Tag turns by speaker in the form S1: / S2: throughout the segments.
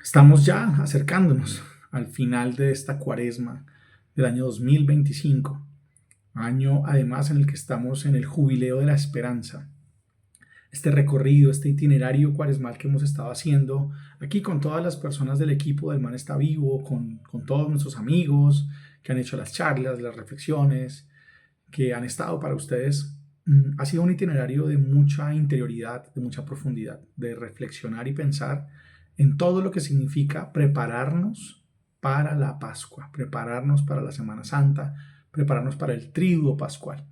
S1: Estamos ya acercándonos al final de esta cuaresma del año 2025, año además en el que estamos en el jubileo de la esperanza. Este recorrido, este itinerario cuaresmal que hemos estado haciendo aquí con todas las personas del equipo del Man está vivo, con todos nuestros amigos que han hecho las charlas, las reflexiones, que han estado para ustedes, ha sido un itinerario de mucha interioridad, de mucha profundidad, de reflexionar y pensar en todo lo que significa prepararnos para la Pascua, prepararnos para la Semana Santa, prepararnos para el Triduo Pascual.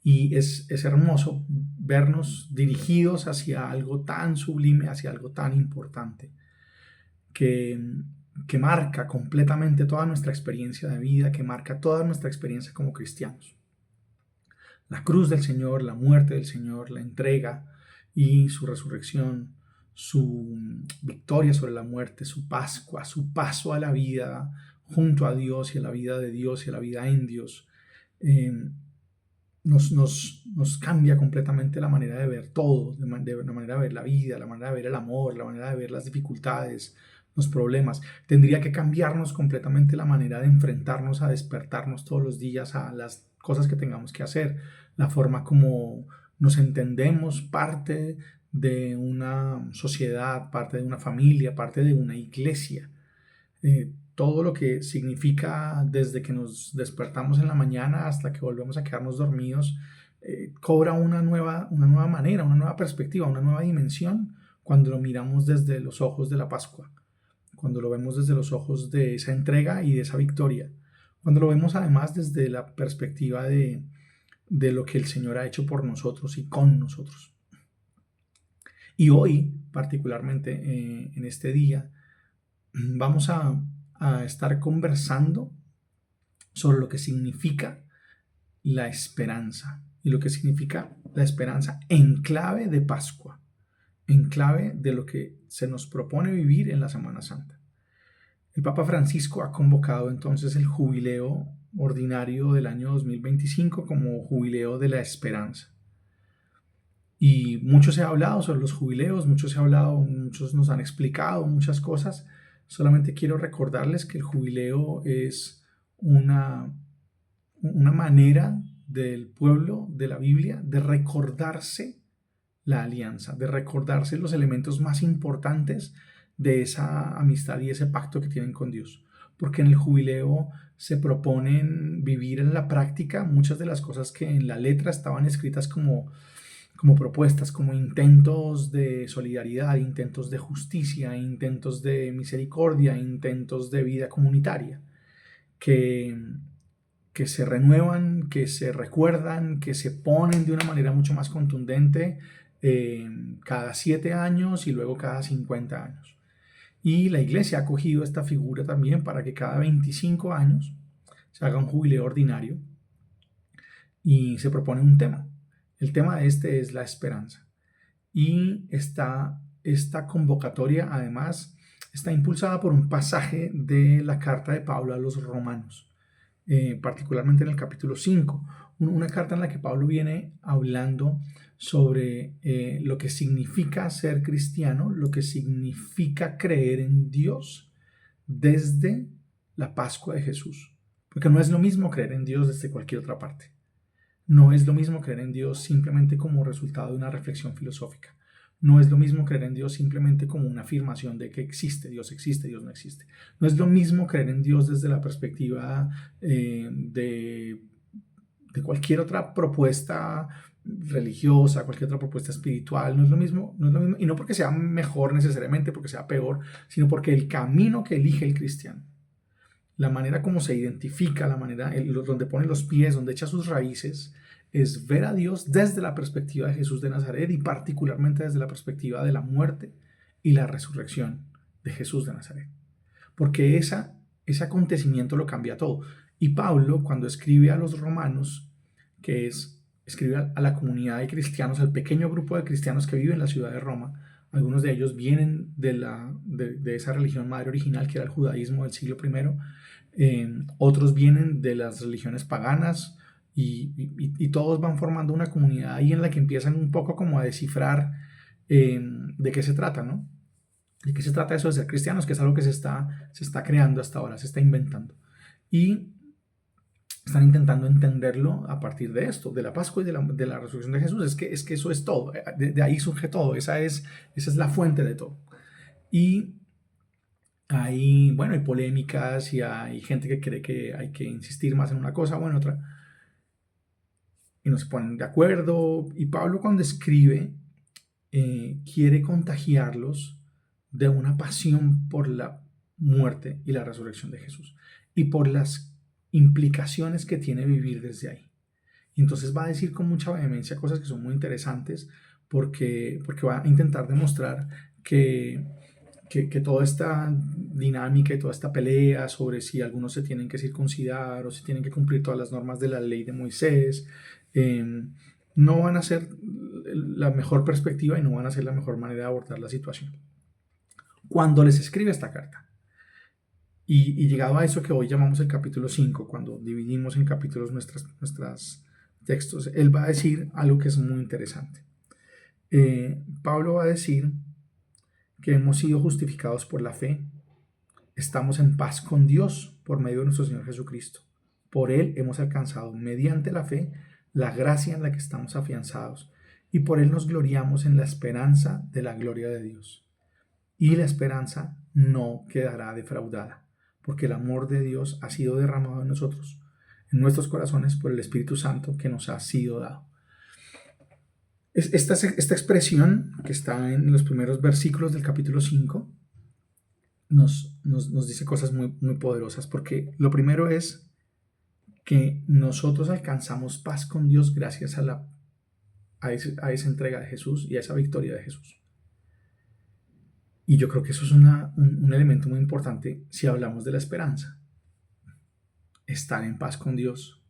S1: Y es hermoso vernos dirigidos hacia algo tan sublime, hacia algo tan importante, que, que marca completamente toda nuestra experiencia de vida, que marca toda nuestra experiencia como cristianos. La cruz del Señor, la muerte del Señor, la entrega y su resurrección, su victoria sobre la muerte, su Pascua, su paso a la vida junto a Dios y a la vida de Dios y a la vida en Dios, eh, nos cambia completamente la manera de ver todo, la manera de ver la vida, la manera de ver el amor, la manera de ver las dificultades, los problemas. Tendría que cambiarnos completamente la manera de enfrentarnos, a despertarnos todos los días a las cosas que tengamos que hacer, la forma como nos entendemos parte de una sociedad, parte de una familia, parte de una iglesia. Todo lo que significa desde que nos despertamos en la mañana hasta que volvemos a quedarnos dormidos, cobra una nueva manera, una nueva perspectiva, una nueva dimensión cuando lo miramos desde los ojos de la Pascua, cuando lo vemos desde los ojos de esa entrega y de esa victoria, cuando lo vemos además desde la perspectiva de lo que el Señor ha hecho por nosotros y con nosotros. Y hoy, particularmente en este día, vamos a estar conversando sobre lo que significa la esperanza y lo que significa la esperanza en clave de Pascua, en clave de lo que se nos propone vivir en la Semana Santa. El Papa Francisco ha convocado entonces el jubileo ordinario del año 2025 como jubileo de la esperanza. Y mucho se ha hablado sobre los jubileos, muchos nos han explicado muchas cosas. Solamente quiero recordarles que el jubileo es una manera del pueblo de la Biblia de recordarse la alianza, de recordarse los elementos más importantes de esa amistad y ese pacto que tienen con Dios. Porque en el jubileo se proponen vivir en la práctica muchas de las cosas que en la letra estaban escritas como propuestas, como intentos de solidaridad, intentos de justicia, intentos de misericordia, intentos de vida comunitaria, que, que se renuevan, que se recuerdan, que se ponen de una manera mucho más contundente cada 7 años y luego cada 50 años. Y la iglesia ha cogido esta figura también para que cada 25 años se haga un jubileo ordinario y se propone un tema. El tema de este es la esperanza. Y esta convocatoria además está impulsada por un pasaje de la carta de Pablo a los romanos, particularmente en el capítulo 5, una carta en la que Pablo viene hablando sobre lo que significa ser cristiano, lo que significa creer en Dios desde la Pascua de Jesús. Porque no es lo mismo creer en Dios desde cualquier otra parte. No es lo mismo creer en Dios simplemente como resultado de una reflexión filosófica. No es lo mismo creer en Dios simplemente como una afirmación de que existe, Dios no existe. No es lo mismo creer en Dios desde la perspectiva de cualquier otra propuesta religiosa, cualquier otra propuesta espiritual. No es lo mismo, y no porque sea mejor necesariamente, porque sea peor, sino porque el camino que elige el cristiano, la manera como se identifica, la manera donde pone los pies, donde echa sus raíces, es ver a Dios desde la perspectiva de Jesús de Nazaret y particularmente desde la perspectiva de la muerte y la resurrección de Jesús de Nazaret. Porque ese acontecimiento lo cambia todo. Y Pablo, cuando escribe a los romanos, escribe a la comunidad de cristianos, al pequeño grupo de cristianos que vive en la ciudad de Roma, algunos de ellos vienen de esa religión madre original que era el judaísmo del siglo I, otros vienen de las religiones paganas y todos van formando una comunidad ahí en la que empiezan un poco como a descifrar de qué se trata, ¿no? ¿De qué se trata eso de ser cristianos? Que es algo que se está creando hasta ahora, se está inventando. Y están intentando entenderlo a partir de esto, de la Pascua y de la resurrección de Jesús. Es que eso es todo, de ahí surge todo, esa es la fuente de todo. Y hay, bueno, hay polémicas y hay gente que cree que hay que insistir más en una cosa o en otra, y no se ponen de acuerdo. Y Pablo, cuando escribe, quiere contagiarlos de una pasión por la muerte y la resurrección de Jesús y por las implicaciones que tiene vivir desde ahí. Entonces va a decir con mucha vehemencia cosas que son muy interesantes, porque va a intentar demostrar que, que toda esta dinámica y toda esta pelea sobre si algunos se tienen que circuncidar o si tienen que cumplir todas las normas de la ley de Moisés, eh, no van a ser la mejor perspectiva y no van a ser la mejor manera de abordar la situación. Cuando les escribe esta carta, y llegado a eso que hoy llamamos el capítulo 5, cuando dividimos en capítulos nuestras textos, él va a decir algo que es muy interesante. Pablo va a decir que hemos sido justificados por la fe, estamos en paz con Dios por medio de nuestro Señor Jesucristo. Por Él hemos alcanzado, mediante la fe, la gracia en la que estamos afianzados, y por Él nos gloriamos en la esperanza de la gloria de Dios. Y la esperanza no quedará defraudada, porque el amor de Dios ha sido derramado en nosotros, en nuestros corazones, por el Espíritu Santo que nos ha sido dado. Esta expresión que está en los primeros versículos del capítulo 5 nos dice cosas muy, muy poderosas, porque lo primero es que nosotros alcanzamos paz con Dios gracias a esa entrega de Jesús y a esa victoria de Jesús. Y yo creo que eso es un elemento muy importante si hablamos de la esperanza. Estar en paz con Dios.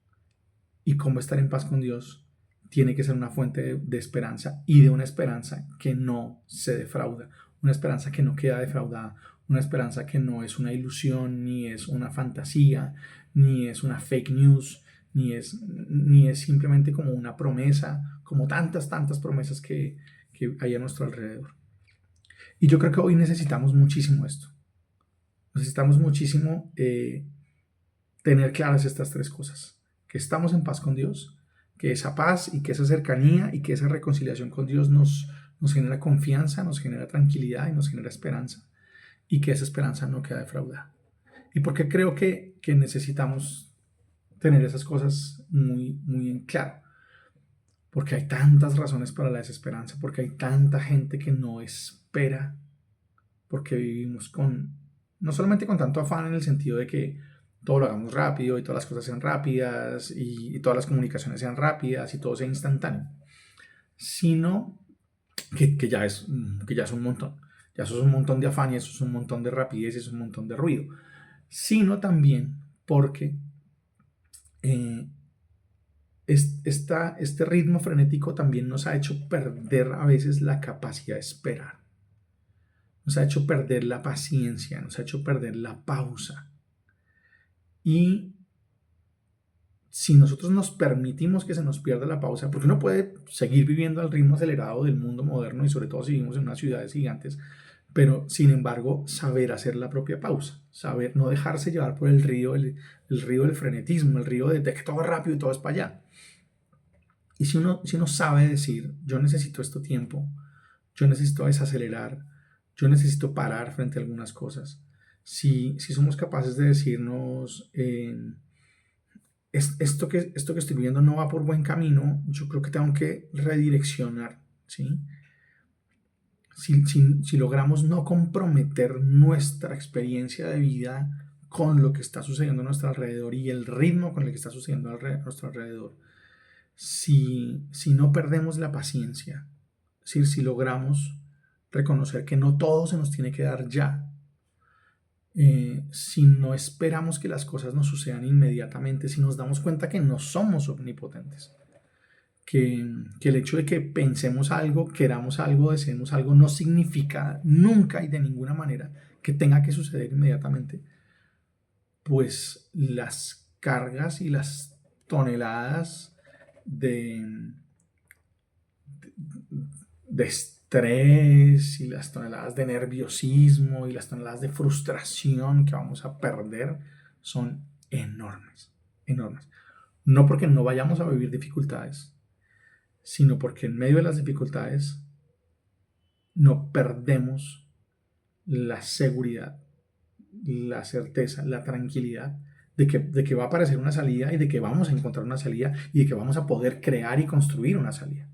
S1: Y cómo estar en paz con Dios tiene que ser una fuente de esperanza, y de una esperanza que no se defrauda, una esperanza que no queda defraudada, una esperanza que no es una ilusión, ni es una fantasía, ni es una fake news, ni es simplemente como una promesa, como tantas promesas que hay a nuestro alrededor. Y yo creo que hoy necesitamos muchísimo esto. Necesitamos muchísimo tener claras estas tres cosas: que estamos en paz con Dios, que esa paz y que esa cercanía y que esa reconciliación con Dios nos genera confianza, nos genera tranquilidad y nos genera esperanza, y que esa esperanza no queda defraudada. ¿Y por qué creo que necesitamos tener esas cosas muy, muy en claro? Porque hay tantas razones para la desesperanza, porque hay tanta gente que no espera, porque vivimos no solamente con tanto afán en el sentido de que todo lo hagamos rápido y todas las cosas sean rápidas y todas las comunicaciones sean rápidas y todo sea instantáneo, sino que ya es un montón. Ya eso es un montón de afán y eso es un montón de rapidez y eso es un montón de ruido. Sino también porque eh, este ritmo frenético también nos ha hecho perder a veces la capacidad de esperar. Nos ha hecho perder la paciencia, nos ha hecho perder la pausa. Y si nosotros nos permitimos que se nos pierda la pausa, porque uno puede seguir viviendo al ritmo acelerado del mundo moderno y sobre todo si vivimos en unas ciudades gigantes, pero sin embargo saber hacer la propia pausa, saber no dejarse llevar por el río del frenetismo, el río de que todo es rápido y todo es para allá. Y si uno sabe decir, yo necesito este tiempo, yo necesito desacelerar, yo necesito parar frente a algunas cosas, si somos capaces de decirnos... esto que estoy viendo no va por buen camino, yo creo que tengo que redireccionar, ¿sí? Si logramos no comprometer nuestra experiencia de vida con lo que está sucediendo a nuestro alrededor y el ritmo con el que está sucediendo a nuestro alrededor, si no perdemos la paciencia, si logramos reconocer que no todo se nos tiene que dar ya, si no esperamos que las cosas nos sucedan inmediatamente, si nos damos cuenta que no somos omnipotentes, que el hecho de que pensemos algo, queramos algo, deseemos algo, no significa nunca y de ninguna manera que tenga que suceder inmediatamente, pues las cargas y las toneladas de estrés y las toneladas de nerviosismo y las toneladas de frustración que vamos a perder son enormes, enormes. No porque no vayamos a vivir dificultades, sino porque en medio de las dificultades no perdemos la seguridad, la certeza, la tranquilidad de que va a aparecer una salida y de que vamos a encontrar una salida y de que vamos a poder crear y construir una salida.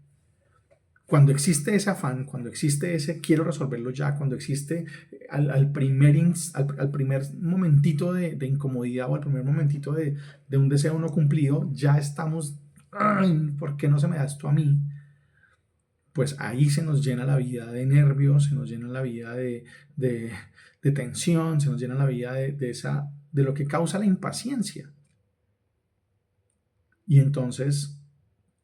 S1: Cuando existe ese afán, cuando existe ese quiero resolverlo ya, cuando existe al primer momentito de incomodidad o al primer momentito de un deseo no cumplido, ya estamos, "Ay, ¿por qué no se me da esto a mí?" Pues ahí se nos llena la vida de nervios, se nos llena la vida de, de tensión, se nos llena la vida de lo que causa la impaciencia. Y entonces,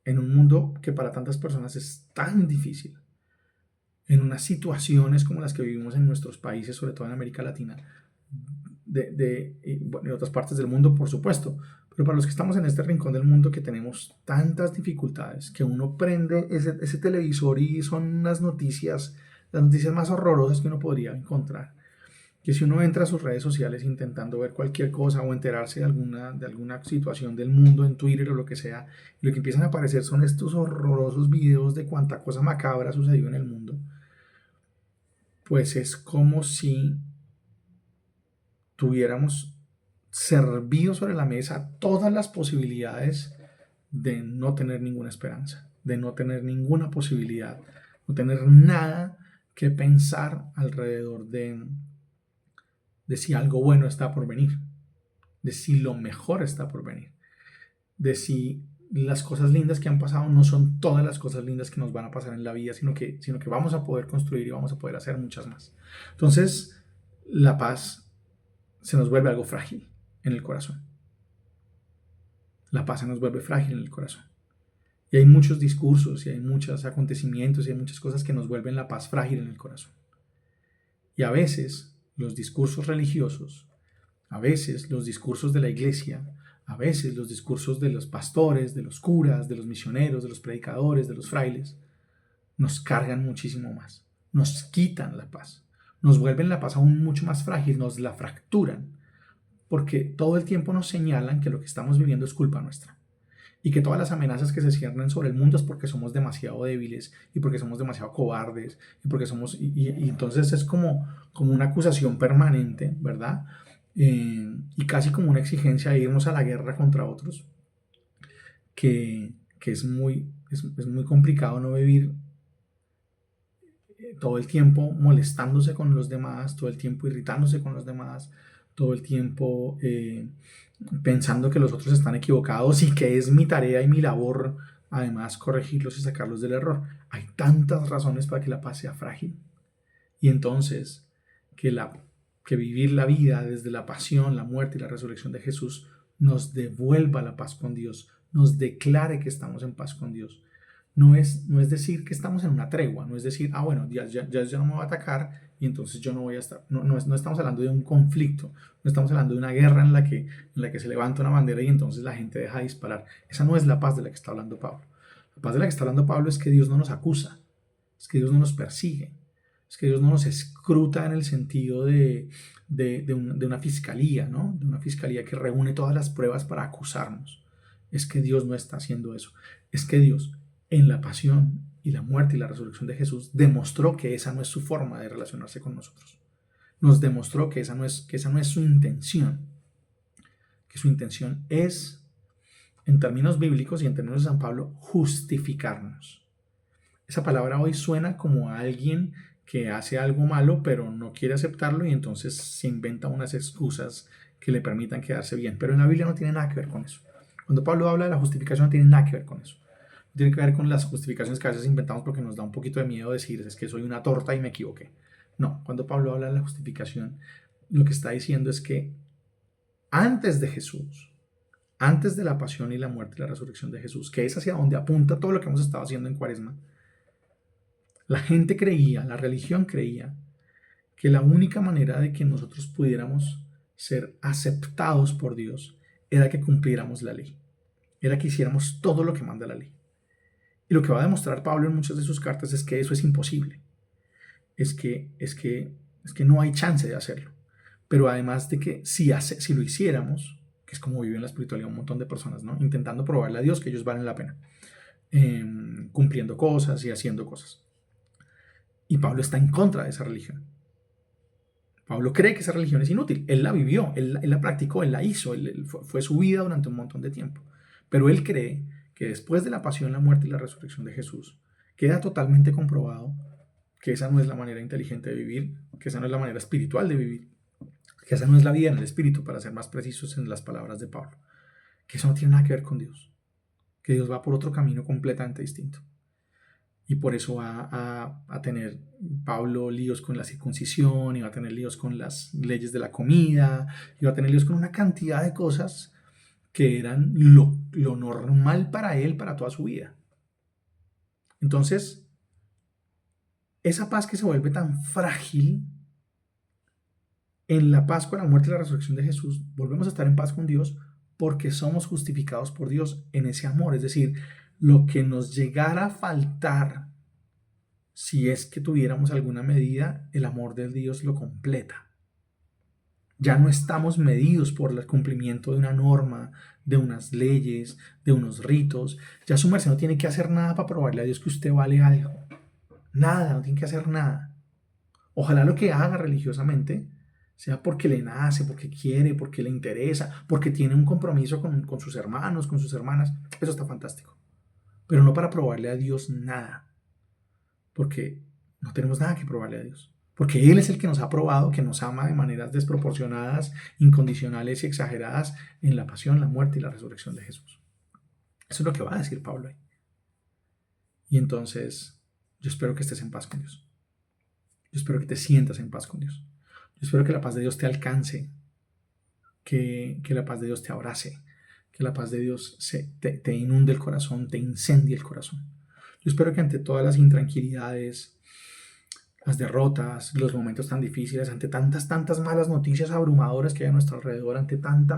S1: en un mundo que para tantas personas es tan difícil, en unas situaciones como las que vivimos en nuestros países, sobre todo en América Latina, bueno, en otras partes del mundo, por supuesto, pero para los que estamos en este rincón del mundo que tenemos tantas dificultades, que uno prende ese televisor y son unas noticias, las noticias más horrorosas que uno podría encontrar, que si uno entra a sus redes sociales intentando ver cualquier cosa o enterarse de alguna situación del mundo en Twitter o lo que sea, lo que empiezan a aparecer son estos horrorosos videos de cuánta cosa macabra ha sucedido en el mundo, pues es como si tuviéramos servido sobre la mesa todas las posibilidades de no tener ninguna esperanza, de no tener ninguna posibilidad, no tener nada que pensar alrededor de si algo bueno está por venir, de si lo mejor está por venir, de si las cosas lindas que han pasado no son todas las cosas lindas que nos van a pasar en la vida, sino que vamos a poder construir y vamos a poder hacer muchas más. Entonces, la paz se nos vuelve algo frágil en el corazón. La paz se nos vuelve frágil en el corazón. Y hay muchos discursos y hay muchos acontecimientos y hay muchas cosas que nos vuelven la paz frágil en el corazón. Y a veces los discursos religiosos, a veces los discursos de la iglesia, a veces los discursos de los pastores, de los curas, de los misioneros, de los predicadores, de los frailes, nos cargan muchísimo más, nos quitan la paz, nos vuelven la paz aún mucho más frágil, nos la fracturan, porque todo el tiempo nos señalan que lo que estamos viviendo es culpa nuestra y que todas las amenazas que se ciernen sobre el mundo es porque somos demasiado débiles y porque somos demasiado cobardes y porque somos y entonces es como una acusación permanente, ¿verdad? Y casi como una exigencia de irnos a la guerra contra otros, que es muy complicado no vivir todo el tiempo molestándose con los demás, todo el tiempo irritándose con los demás, todo el tiempo pensando que los otros están equivocados y que es mi tarea y mi labor además corregirlos y sacarlos del error. Hay tantas razones para que la paz sea frágil. Y entonces que vivir la vida desde la pasión, la muerte y la resurrección de Jesús nos devuelva la paz con Dios, nos declare que estamos en paz con Dios. No es decir que estamos en una tregua, no es decir, bueno, ya no me va a atacar y entonces yo no voy a estar. No estamos hablando de un conflicto, no estamos hablando de una guerra en la que se levanta una bandera y entonces la gente deja de disparar. Esa no es la paz de la que está hablando Pablo. La paz de la que está hablando Pablo es que Dios no nos acusa, es que Dios no nos persigue, es que Dios no nos escruta en el sentido de una fiscalía, ¿no? De una fiscalía que reúne todas las pruebas para acusarnos. Es que Dios no está haciendo eso. Es que Dios, en la pasión y la muerte y la resurrección de Jesús, demostró que esa no es su forma de relacionarse con nosotros. Nos demostró que esa no es su intención. Que su intención es, en términos bíblicos y en términos de San Pablo, justificarnos. Esa palabra hoy suena como a alguien que hace algo malo pero no quiere aceptarlo y entonces se inventa unas excusas que le permitan quedarse bien. Pero en la Biblia no tiene nada que ver con eso. Cuando Pablo habla de la justificación no tiene nada que ver con eso. No tiene que ver con las justificaciones que a veces inventamos porque nos da un poquito de miedo decir es que soy una torta y me equivoqué. No, cuando Pablo habla de la justificación, lo que está diciendo es que antes de Jesús, antes de la pasión y la muerte y la resurrección de Jesús, que es hacia donde apunta todo lo que hemos estado haciendo en Cuaresma, la gente creía, la religión creía, que la única manera de que nosotros pudiéramos ser aceptados por Dios era que cumpliéramos la ley, era que hiciéramos todo lo que manda la ley. Y lo que va a demostrar Pablo en muchas de sus cartas es que eso es imposible. Es que no hay chance de hacerlo. Pero además de que si lo hiciéramos, que es como vive en la espiritualidad un montón de personas, ¿no? Intentando probarle a Dios que ellos valen la pena, cumpliendo cosas y haciendo cosas. Y Pablo está en contra de esa religión. Pablo cree que esa religión es inútil. Él la vivió, él la practicó, él la hizo, fue su vida durante un montón de tiempo. Pero él cree que después de la pasión, la muerte y la resurrección de Jesús, queda totalmente comprobado que esa no es la manera inteligente de vivir, que esa no es la manera espiritual de vivir, que esa no es la vida en el espíritu, para ser más precisos en las palabras de Pablo, que eso no tiene nada que ver con Dios, que Dios va por otro camino completamente distinto. Y por eso va a tener Pablo líos con la circuncisión, y va a tener líos con las leyes de la comida, y va a tener líos con una cantidad de cosas que eran lo normal para él, para toda su vida. Entonces, esa paz que se vuelve tan frágil, en la Pascua, la muerte y la resurrección de Jesús, volvemos a estar en paz con Dios porque somos justificados por Dios en ese amor. Es decir, lo que nos llegara a faltar, si es que tuviéramos alguna medida, el amor de Dios lo completa. Ya no estamos medidos por el cumplimiento de una norma, de unas leyes, de unos ritos. Ya su merced no tiene que hacer nada para probarle a Dios que usted vale algo. Nada, no tiene que hacer nada. Ojalá lo que haga religiosamente sea porque le nace, porque quiere, porque le interesa, porque tiene un compromiso con sus hermanos, con sus hermanas. Eso está fantástico. Pero no para probarle a Dios nada. Porque no tenemos nada que probarle a Dios. Porque Él es el que nos ha probado, que nos ama de maneras desproporcionadas, incondicionales y exageradas en la pasión, la muerte y la resurrección de Jesús. Eso es lo que va a decir Pablo ahí. Y entonces, yo espero que estés en paz con Dios. Yo espero que te sientas en paz con Dios. Yo espero que la paz de Dios te alcance, que la paz de Dios te abrace, que la paz de Dios te inunde el corazón, te incendie el corazón. Yo espero que ante todas las intranquilidades, las derrotas, los momentos tan difíciles, ante tantas malas noticias abrumadoras que hay a nuestro alrededor, ante tanta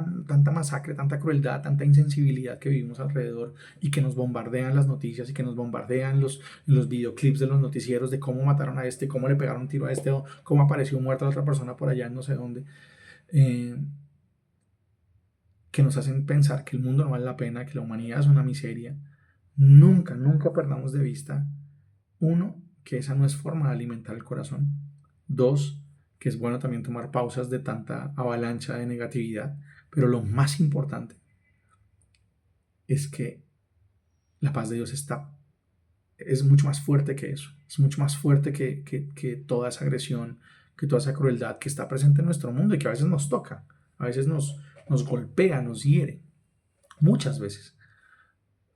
S1: masacre, tanta crueldad, tanta insensibilidad que vivimos alrededor y que nos bombardean las noticias y que nos bombardean los videoclips de los noticieros de cómo mataron a este, cómo le pegaron un tiro a este o cómo apareció muerta a otra persona por allá en no sé dónde, que nos hacen pensar que el mundo no vale la pena, que la humanidad es una miseria. Nunca perdamos de vista, uno, que esa no es forma de alimentar el corazón. Dos, que es bueno también tomar pausas de tanta avalancha de negatividad. Pero lo más importante es que la paz de Dios es mucho más fuerte que eso. Es mucho más fuerte que toda esa agresión, que toda esa crueldad que está presente en nuestro mundo y que a veces nos toca, a veces nos golpea, nos hiere, muchas veces.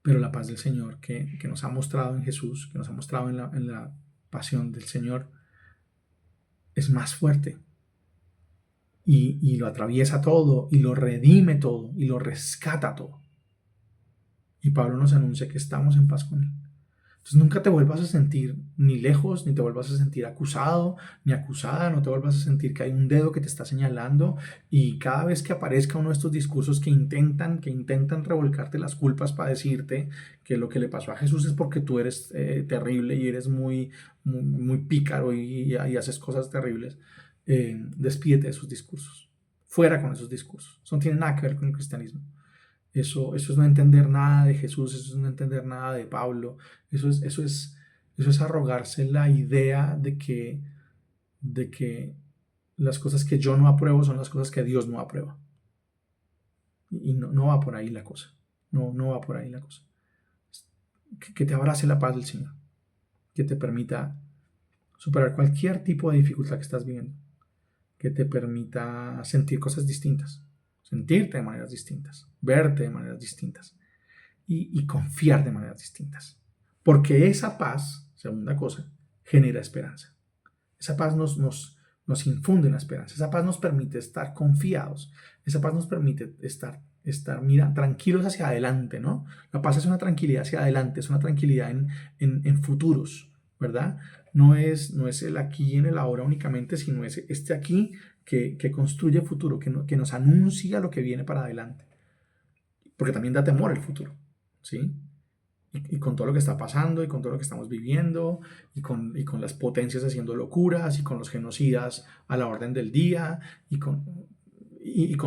S1: Pero la paz del Señor que nos ha mostrado en Jesús, que nos ha mostrado en la pasión del Señor, es más fuerte y lo atraviesa todo y lo redime todo y lo rescata todo. Y Pablo nos anuncia que estamos en paz con Él. Entonces nunca te vuelvas a sentir ni lejos, ni te vuelvas a sentir acusado, ni acusada, no te vuelvas a sentir que hay un dedo que te está señalando y cada vez que aparezca uno de estos discursos que intentan revolcarte las culpas para decirte que lo que le pasó a Jesús es porque tú eres terrible y eres muy pícaro y haces cosas terribles, despídete de esos discursos, fuera con esos discursos, eso no tiene nada que ver con el cristianismo. Eso es no entender nada de Jesús, eso es no entender nada de Pablo, eso es arrogarse la idea de que las cosas que yo no apruebo son las cosas que Dios no aprueba. Y no va por ahí la cosa, no va por ahí la cosa. Que te abrace la paz del Señor, que te permita superar cualquier tipo de dificultad que estás viviendo, que te permita sentir cosas distintas, sentirte de maneras distintas, verte de maneras distintas y confiar de maneras distintas. Porque esa paz, segunda cosa, genera esperanza. Esa paz nos infunde una esperanza. Esa paz nos permite estar confiados. Esa paz nos permite estar mira, tranquilos hacia adelante, ¿no? La paz es una tranquilidad hacia adelante, es una tranquilidad en futuros, ¿verdad? No es el aquí y en el ahora únicamente, sino es este aquí que construye futuro, que nos anuncia lo que viene para adelante. Porque también da temor el futuro, ¿sí? y con todo lo que está pasando y con todo lo que estamos viviendo y con las potencias haciendo locuras y con los genocidas a la orden del día y con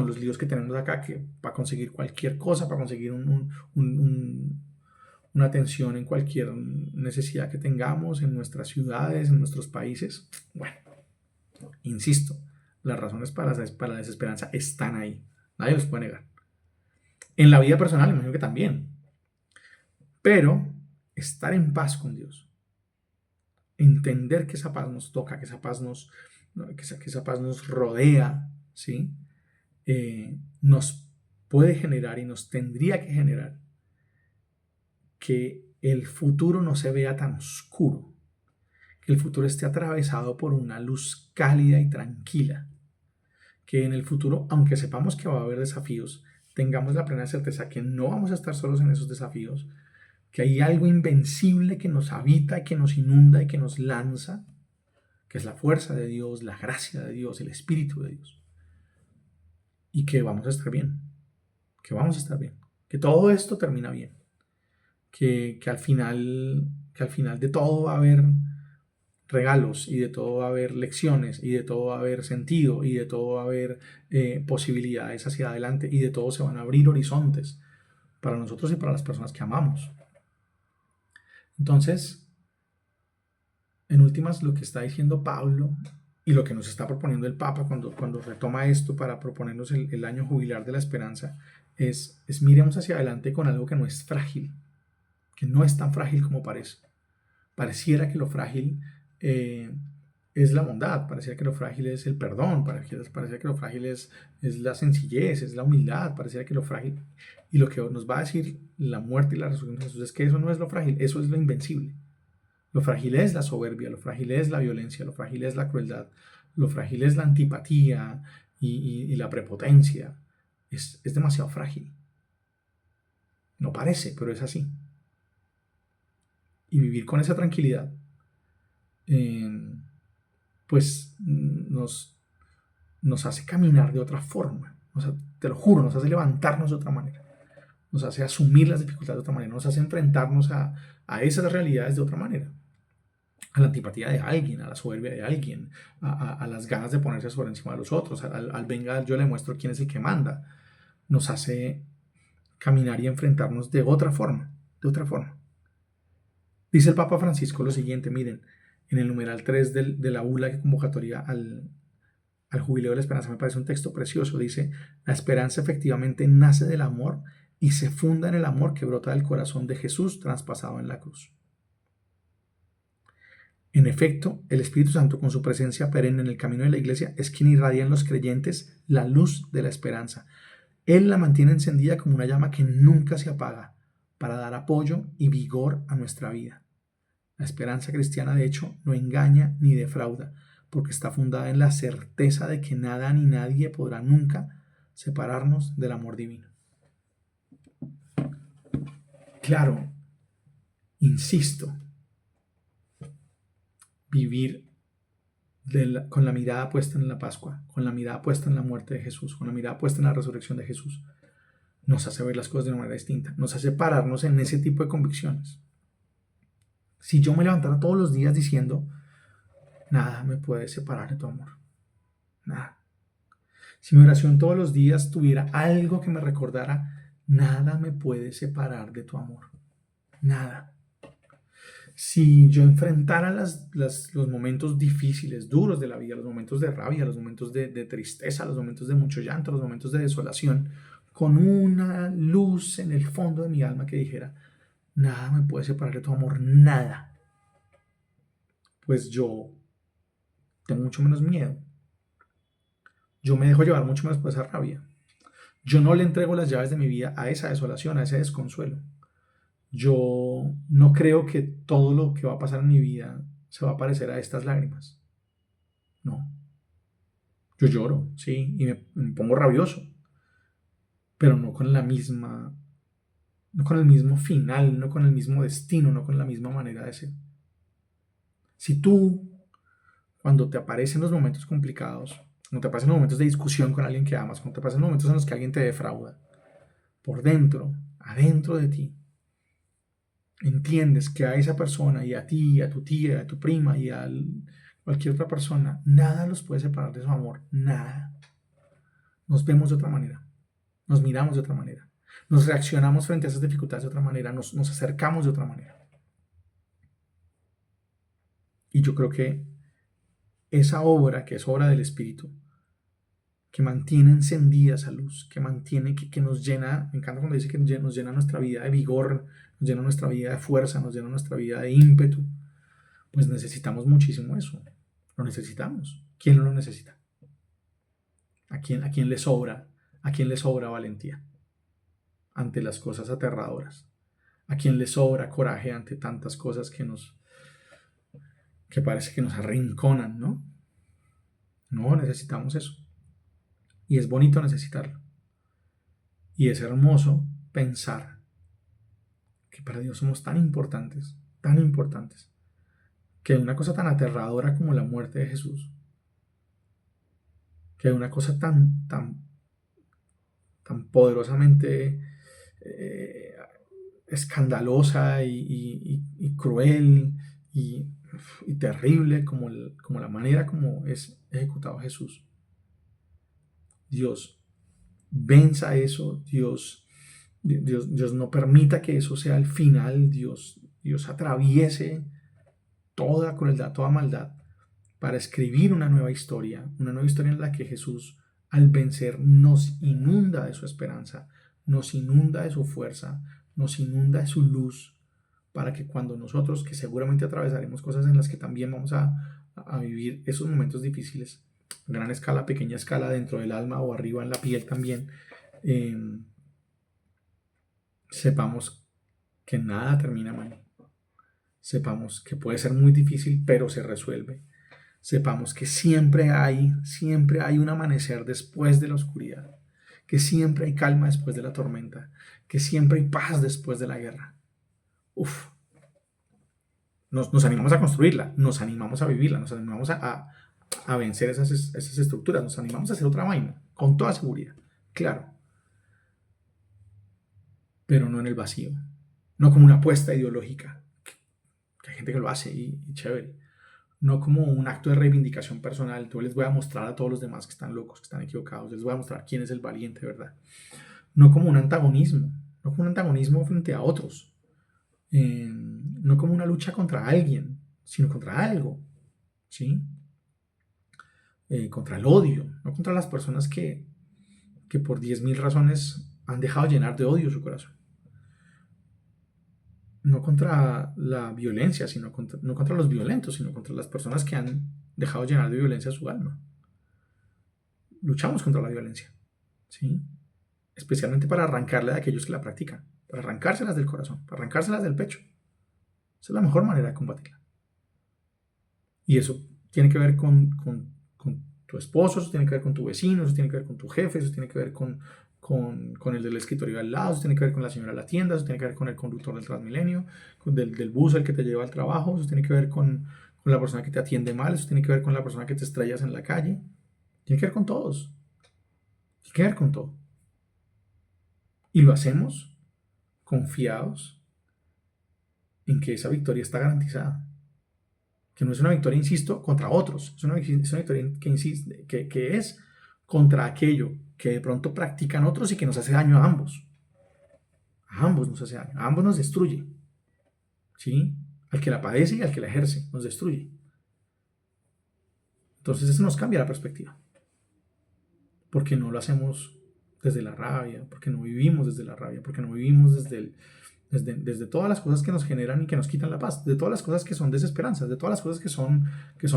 S1: los líos que tenemos acá que para conseguir cualquier cosa, para conseguir una atención en cualquier necesidad que tengamos en nuestras ciudades, en nuestros países. Bueno, insisto, las razones para la desesperanza están ahí. Nadie los puede negar. En la vida personal, imagino que también. Pero estar en paz con Dios, entender que esa paz nos toca, que esa paz que esa paz nos rodea, ¿sí? Nos puede generar y nos tendría que generar que el futuro no se vea tan oscuro, que el futuro esté atravesado por una luz cálida y tranquila, que en el futuro, aunque sepamos que va a haber desafíos, tengamos la plena certeza que no vamos a estar solos en esos desafíos, que hay algo invencible que nos habita, que nos inunda y que nos lanza, que es la fuerza de Dios, la gracia de Dios, el Espíritu de Dios, y que vamos a estar bien, que vamos a estar bien, que todo esto termina bien, que al final de todo va a haber regalos y de todo va a haber lecciones y de todo va a haber sentido y de todo va a haber posibilidades hacia adelante y de todo se van a abrir horizontes para nosotros y para las personas que amamos. Entonces, en últimas, lo que está diciendo Pablo y lo que nos está proponiendo el Papa cuando retoma esto para proponernos el año jubilar de la esperanza es miremos hacia adelante con algo que no es frágil, que no es tan frágil como parece. Pareciera que lo frágil es la bondad, pareciera que lo frágil es el perdón, pareciera que lo frágil es la sencillez, es la humildad, pareciera que lo frágil. Y lo que nos va a decir la muerte y la resurrección de Jesús es que eso no es lo frágil, eso es lo invencible. Lo frágil es la soberbia, lo frágil es la violencia, lo frágil es la crueldad, lo frágil es la antipatía y la prepotencia. Es demasiado frágil. No parece, pero es así. Y vivir con esa tranquilidad, pues nos hace caminar de otra forma. O sea, te lo juro, nos hace levantarnos de otra manera. Nos hace asumir las dificultades de otra manera. Nos hace enfrentarnos a esas realidades de otra manera. A la antipatía de alguien, a la soberbia de alguien, a las ganas de ponerse sobre encima de los otros, al venga, yo le muestro quién es el que manda. Nos hace caminar y enfrentarnos de otra forma, de otra forma. Dice el Papa Francisco lo siguiente, miren, en el numeral 3 de la bula que convocatoria al jubileo de la esperanza, me parece un texto precioso, dice, la esperanza efectivamente nace del amor y se funda en el amor que brota del corazón de Jesús traspasado en la cruz. En efecto, el Espíritu Santo, con su presencia perenne en el camino de la Iglesia, es quien irradia en los creyentes la luz de la esperanza. Él la mantiene encendida como una llama que nunca se apaga, para dar apoyo y vigor a nuestra vida. La esperanza cristiana, de hecho, no engaña ni defrauda, porque está fundada en la certeza de que nada ni nadie podrá nunca separarnos del amor divino. Claro, insisto, vivir con la mirada puesta en la Pascua, con la mirada puesta en la muerte de Jesús, con la mirada puesta en la resurrección de Jesús, nos hace ver las cosas de una manera distinta, nos hace pararnos en ese tipo de convicciones. Si yo me levantara todos los días diciendo, nada me puede separar de tu amor, nada. Si mi oración todos los días tuviera algo que me recordara, nada me puede separar de tu amor, nada. Si yo enfrentara los momentos difíciles, duros de la vida, los momentos de rabia, los momentos de tristeza, los momentos de mucho llanto, los momentos de desolación, con una luz en el fondo de mi alma que dijera, nada me puede separar de tu amor, nada, pues yo tengo mucho menos miedo. Yo me dejo llevar mucho menos por esa rabia. Yo no le entrego las llaves de mi vida a esa desolación, a ese desconsuelo. Yo no creo que todo lo que va a pasar en mi vida se va a parecer a estas lágrimas. No. Yo lloro, sí, y me pongo rabioso, pero no con la misma, no con el mismo final, no con el mismo destino, no con la misma manera de ser. Si tú, cuando te aparecen los momentos complicados, cuando te aparecen los momentos de discusión con alguien que amas, cuando te aparecen los momentos en los que alguien te defrauda, por dentro, adentro de ti, entiendes que a esa persona y a ti, y a tu tía, a tu prima y a cualquier otra persona, nada los puede separar de su amor, nada. Nos vemos de otra manera, nos miramos de otra manera, nos reaccionamos frente a esas dificultades de otra manera, nos acercamos de otra manera. Y yo creo que esa obra, que es obra del Espíritu, que mantiene encendida esa luz, que mantiene, que nos llena, me encanta cuando dice que nos llena nuestra vida de vigor, nos llena nuestra vida de fuerza, nos llena nuestra vida de ímpetu, pues necesitamos muchísimo eso, lo necesitamos. ¿Quién no lo necesita? ¿A quién le sobra? ¿A quién le sobra valentía ante las cosas aterradoras? ¿A quién le sobra coraje ante tantas cosas que parece que nos arrinconan, ¿no? No, necesitamos eso. Y es bonito necesitarlo. Y es hermoso pensar que para Dios somos tan importantes, que una cosa tan aterradora como la muerte de Jesús, que una cosa tan poderosamente eh, escandalosa y cruel y terrible como la manera como es ejecutado Jesús. Dios venza eso, Dios no permita que eso sea el final, Dios atraviese toda crueldad, toda maldad, para escribir una nueva historia en la que Jesús, al vencer, nos inunda de su esperanza, nos inunda de su fuerza, nos inunda de su luz, para que cuando nosotros, que seguramente atravesaremos cosas en las que también vamos a vivir esos momentos difíciles, gran escala, pequeña escala, dentro del alma o arriba en la piel también, eh, sepamos que nada termina mal. Sepamos que puede ser muy difícil, pero se resuelve. Sepamos que siempre hay un amanecer después de la oscuridad, que siempre hay calma después de la tormenta, que siempre hay paz después de la guerra. Uf, nos animamos a construirla, nos animamos a vivirla, nos animamos a vencer esas estructuras, nos animamos a hacer otra vaina, con toda seguridad, claro, pero no en el vacío, no como una apuesta ideológica, que hay gente que lo hace y chévere, no como un acto de reivindicación personal. Yo les voy a mostrar a todos los demás que están locos, que están equivocados, les voy a mostrar quién es el valiente, ¿verdad? No como un antagonismo, no como un antagonismo frente a otros, no como una lucha contra alguien, sino contra algo, ¿sí? Contra el odio, no contra las personas que por 10.000 razones han dejado llenar de odio su corazón. No contra la violencia, no contra los violentos, sino contra las personas que han dejado llenar de violencia su alma. Luchamos contra la violencia, ¿sí? Especialmente para arrancarle a aquellos que la practican, para arrancárselas del corazón, para arrancárselas del pecho. Esa es la mejor manera de combatirla. Y eso tiene que ver con tu esposo, eso tiene que ver con tu vecino, eso tiene que ver con tu jefe, eso tiene que ver con el del escritorio al lado, eso tiene que ver con la señora de la tienda, eso tiene que ver con el conductor del Transmilenio, del bus el que te lleva al trabajo, eso tiene que ver con la persona que te atiende mal, eso tiene que ver con la persona que te estrellas en la calle. Tiene que ver con todos. Tiene que ver con todo. Y lo hacemos confiados en que esa victoria está garantizada. Que no es una victoria, insisto, contra otros. Es una victoria que es contra aquello que de pronto practican otros y que nos hace daño a ambos. A ambos nos hace daño. A ambos nos destruye. ¿Sí? Al que la padece y al que la ejerce. Nos destruye. Entonces eso nos cambia la perspectiva. Porque no lo hacemos desde la rabia, porque no vivimos desde la rabia, porque no vivimos desde todas las cosas que nos generan y que nos quitan la paz, de todas las cosas que son desesperanzas, de todas las cosas que son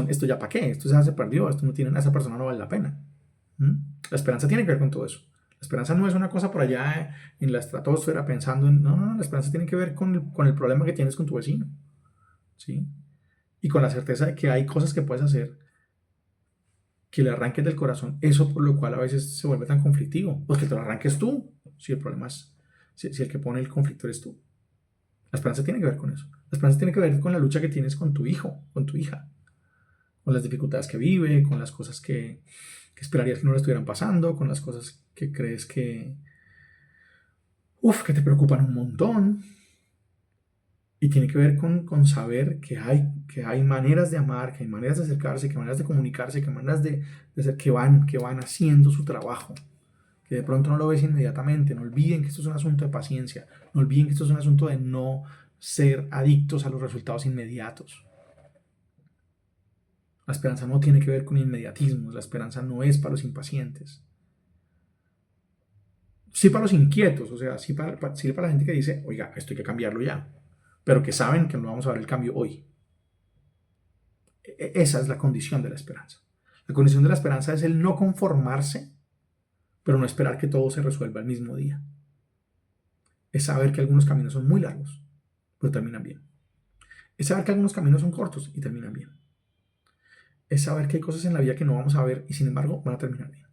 S1: esto ya para qué, esto ya se perdió, esto no tiene, esa persona no vale la pena. ¿Mm? La esperanza tiene que ver con todo eso. La esperanza no es una cosa por allá en la estratosfera pensando en, no, la esperanza tiene que ver con el problema que tienes con tu vecino, ¿sí? Y con la certeza de que hay cosas que puedes hacer que le arranques del corazón, eso por lo cual a veces se vuelve tan conflictivo, pues que te lo arranques tú, si el problema es, si el que pone el conflicto eres tú. La esperanza tiene que ver con eso. La esperanza tiene que ver con la lucha que tienes con tu hijo, con tu hija, con las dificultades que vive, con las cosas que esperarías que no le estuvieran pasando, con las cosas que crees que te preocupan un montón. Y tiene que ver con saber que hay maneras de amar, que hay maneras de acercarse, que hay maneras de comunicarse, que hay maneras de ser que van haciendo su trabajo. Que de pronto no lo ves inmediatamente. No olviden que esto es un asunto de paciencia. No olviden que esto es un asunto de no ser adictos a los resultados inmediatos. La esperanza no tiene que ver con inmediatismos. La esperanza no es para los impacientes. Sí para los inquietos, o sea, sí para la gente que dice, oiga, esto hay que cambiarlo ya, pero que saben que no vamos a ver el cambio hoy. Esa es la condición de la esperanza. La condición de la esperanza es el no conformarse, pero no esperar que todo se resuelva el mismo día. Es saber que algunos caminos son muy largos, pero terminan bien. Es saber que algunos caminos son cortos y terminan bien. Es saber que hay cosas en la vida que no vamos a ver y sin embargo van a terminar bien.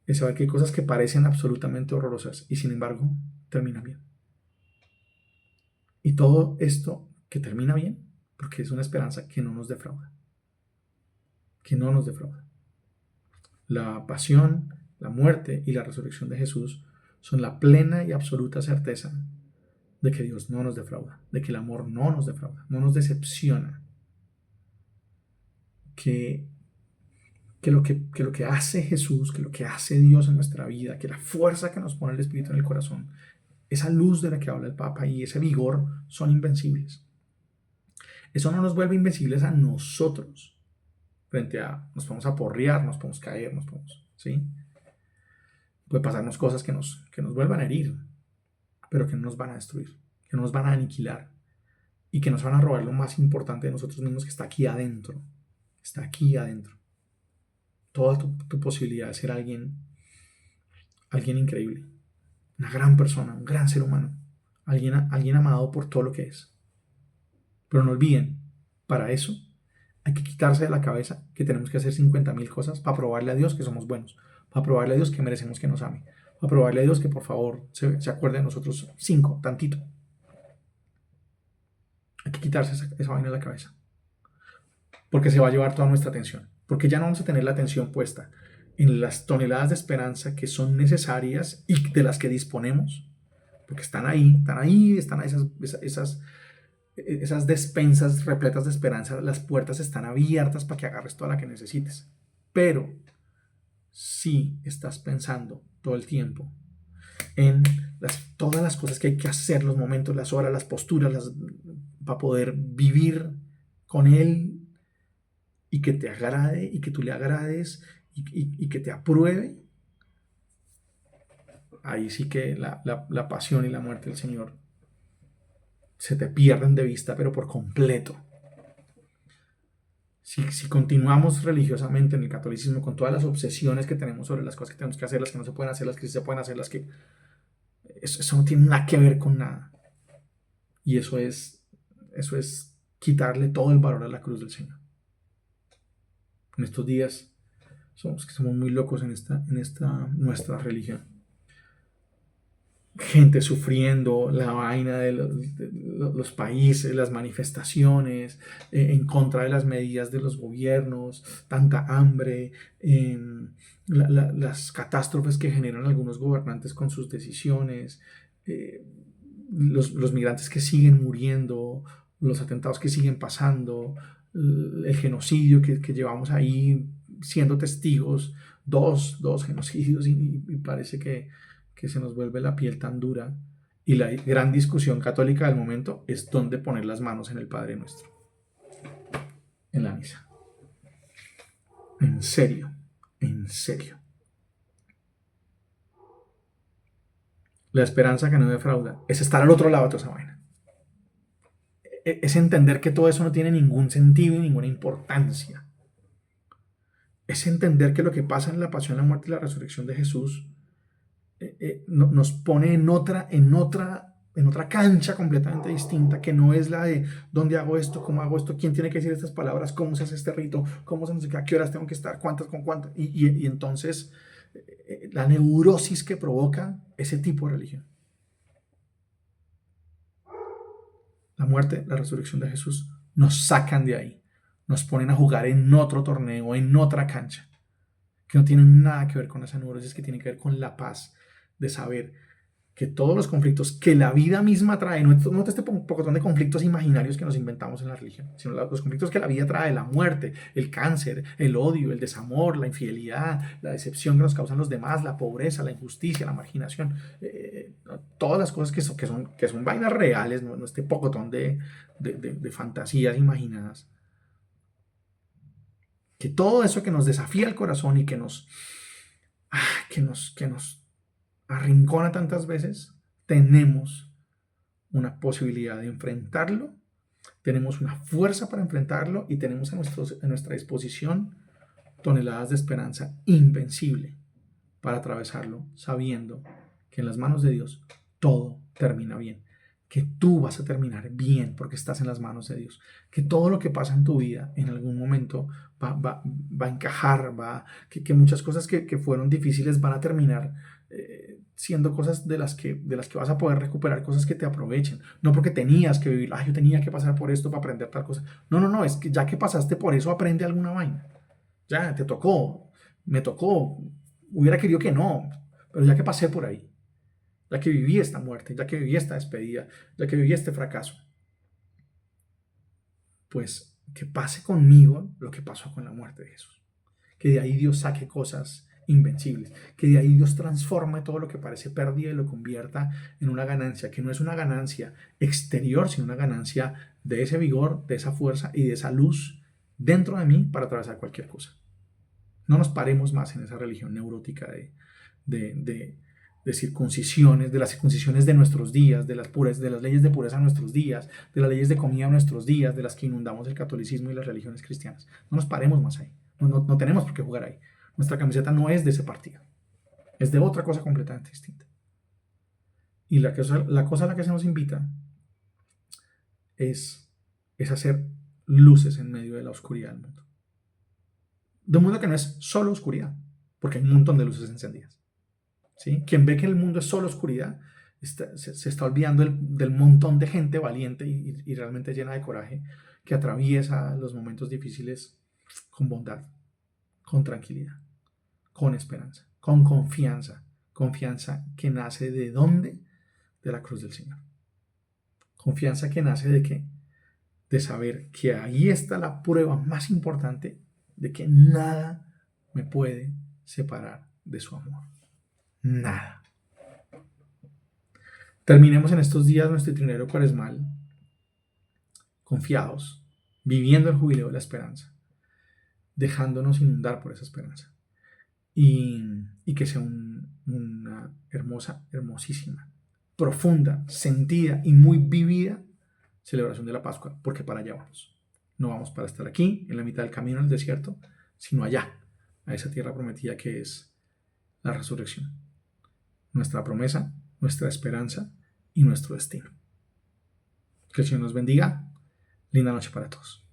S1: Es saber que hay cosas que parecen absolutamente horrorosas y sin embargo terminan bien. Y todo esto que termina bien, porque es una esperanza que no nos defrauda. Que no nos defrauda. La pasión, la muerte y la resurrección de Jesús son la plena y absoluta certeza de que Dios no nos defrauda, de que el amor no nos defrauda, no nos decepciona, que, que lo que hace Jesús, que lo que hace Dios en nuestra vida, que la fuerza que nos pone el Espíritu en el corazón, esa luz de la que habla el Papa y ese vigor son invencibles. Eso no nos vuelve invencibles a nosotros, frente a nos podemos aporrear, nos podemos caer, nos podemos, ¿sí? Puede pasarnos cosas que nos vuelvan a herir, pero que no nos van a destruir, que no nos van a aniquilar y que nos van a robar lo más importante de nosotros mismos, que está aquí adentro. Está aquí adentro. Toda tu posibilidad de ser alguien increíble, una gran persona, un gran ser humano, alguien amado por todo lo que es. Pero no olviden, para eso hay que quitarse de la cabeza que tenemos que hacer 50.000 cosas para probarle a Dios que somos buenos, para probarle a Dios que merecemos que nos ame, para probarle a Dios que por favor se acuerde de nosotros 5, tantito. Hay que quitarse esa vaina de la cabeza, porque se va a llevar toda nuestra atención, porque ya no vamos a tener la atención puesta en las toneladas de esperanza que son necesarias y de las que disponemos, porque están ahí esas despensas repletas de esperanza, las puertas están abiertas para que agarres toda la que necesites. Pero si estás pensando todo el tiempo en todas las cosas que hay que hacer, los momentos, las horas, las posturas, para poder vivir con Él y que te agrade y que tú le agrades y que te apruebe, ahí sí que la pasión y la muerte del Señor se te pierden de vista, pero por completo. Si continuamos religiosamente en el catolicismo con todas las obsesiones que tenemos sobre las cosas que tenemos que hacer, las que no se pueden hacer, las que sí se pueden hacer, las que... Eso no tiene nada que ver con nada. Y eso es quitarle todo el valor a la cruz del Señor. En estos días somos muy locos en esta nuestra religión. Gente sufriendo, la vaina de los países, las manifestaciones en contra de las medidas de los gobiernos, tanta hambre, las catástrofes que generan algunos gobernantes con sus decisiones, los migrantes que siguen muriendo, los atentados que siguen pasando, el genocidio que llevamos ahí siendo testigos, dos genocidios y parece que se nos vuelve la piel tan dura. Y la gran discusión católica del momento es dónde poner las manos en el Padre Nuestro, en la misa. En serio, en serio. La esperanza que no defrauda es estar al otro lado de toda esa vaina. Es entender que todo eso no tiene ningún sentido y ninguna importancia. Es entender que lo que pasa en la pasión, la muerte y la resurrección de Jesús nos pone en otra cancha completamente distinta, que no es la de dónde hago esto, cómo hago esto, quién tiene que decir estas palabras, cómo se hace este rito, cómo se a qué horas tengo que estar, cuántas con cuántas, y entonces la neurosis que provoca ese tipo de religión. La muerte, la resurrección de Jesús nos sacan de ahí, nos ponen a jugar en otro torneo, en otra cancha, que no tienen nada que ver con esa neurosis, que tiene que ver con la paz de saber que todos los conflictos que la vida misma trae, no este pocotón de conflictos imaginarios que nos inventamos en la religión, sino los conflictos que la vida trae, la muerte, el cáncer, el odio, el desamor, la infidelidad, la decepción que nos causan los demás, la pobreza, la injusticia, la marginación, todas las cosas que son vainas reales, no este pocotón de fantasías imaginadas. Que todo eso que nos desafía el corazón y que nos arrincona tantas veces, tenemos una posibilidad de enfrentarlo, tenemos una fuerza para enfrentarlo y tenemos a nuestra disposición toneladas de esperanza invencible para atravesarlo, sabiendo que en las manos de Dios todo termina bien, que tú vas a terminar bien porque estás en las manos de Dios, que todo lo que pasa en tu vida en algún momento va a encajar, que muchas cosas que fueron difíciles van a terminar siendo cosas de las que vas a poder recuperar, cosas que te aprovechen, no porque tenías que vivir, yo tenía que pasar por esto para aprender tal cosa, no, es que ya que pasaste por eso aprende alguna vaina, ya te tocó, me tocó, hubiera querido que no, pero ya que pasé por ahí, ya que viví esta muerte, ya que viví esta despedida, ya que viví este fracaso, pues que pase conmigo lo que pasó con la muerte de Jesús. Que de ahí Dios saque cosas invencibles, que de ahí Dios transforme todo lo que parece pérdida y lo convierta en una ganancia, que no es una ganancia exterior, sino una ganancia de ese vigor, de esa fuerza y de esa luz dentro de mí para atravesar cualquier cosa. No nos paremos más en esa religión neurótica de circuncisiones, de las circuncisiones de nuestros días, de las leyes de pureza de nuestros días, de las leyes de comida de nuestros días, de las que inundamos el catolicismo y las religiones cristianas. No nos paremos más ahí. No tenemos por qué jugar ahí. Nuestra camiseta no es de ese partido. Es de otra cosa completamente distinta. Y la cosa a la que se nos invita es hacer luces en medio de la oscuridad del mundo. De un mundo que no es solo oscuridad, porque hay un montón de luces encendidas. ¿Sí? Quien ve que el mundo es solo oscuridad, se está olvidando del montón de gente valiente y realmente llena de coraje que atraviesa los momentos difíciles con bondad, con tranquilidad, con esperanza, con confianza. Confianza que nace ¿de dónde? De la cruz del Señor. Confianza que nace ¿de qué? De saber que ahí está la prueba más importante de que nada me puede separar de su amor. Nada. Terminemos en estos días nuestro itinerario cuaresmal confiados, viviendo el jubileo de la esperanza, dejándonos inundar por esa esperanza. Y que sea una hermosa, hermosísima, profunda, sentida y muy vivida celebración de la Pascua, porque para allá vamos. No vamos para estar aquí, en la mitad del camino, en el desierto, sino allá, a esa tierra prometida que es la resurrección. Nuestra promesa, nuestra esperanza y nuestro destino. Que el Señor nos bendiga. Linda noche para todos.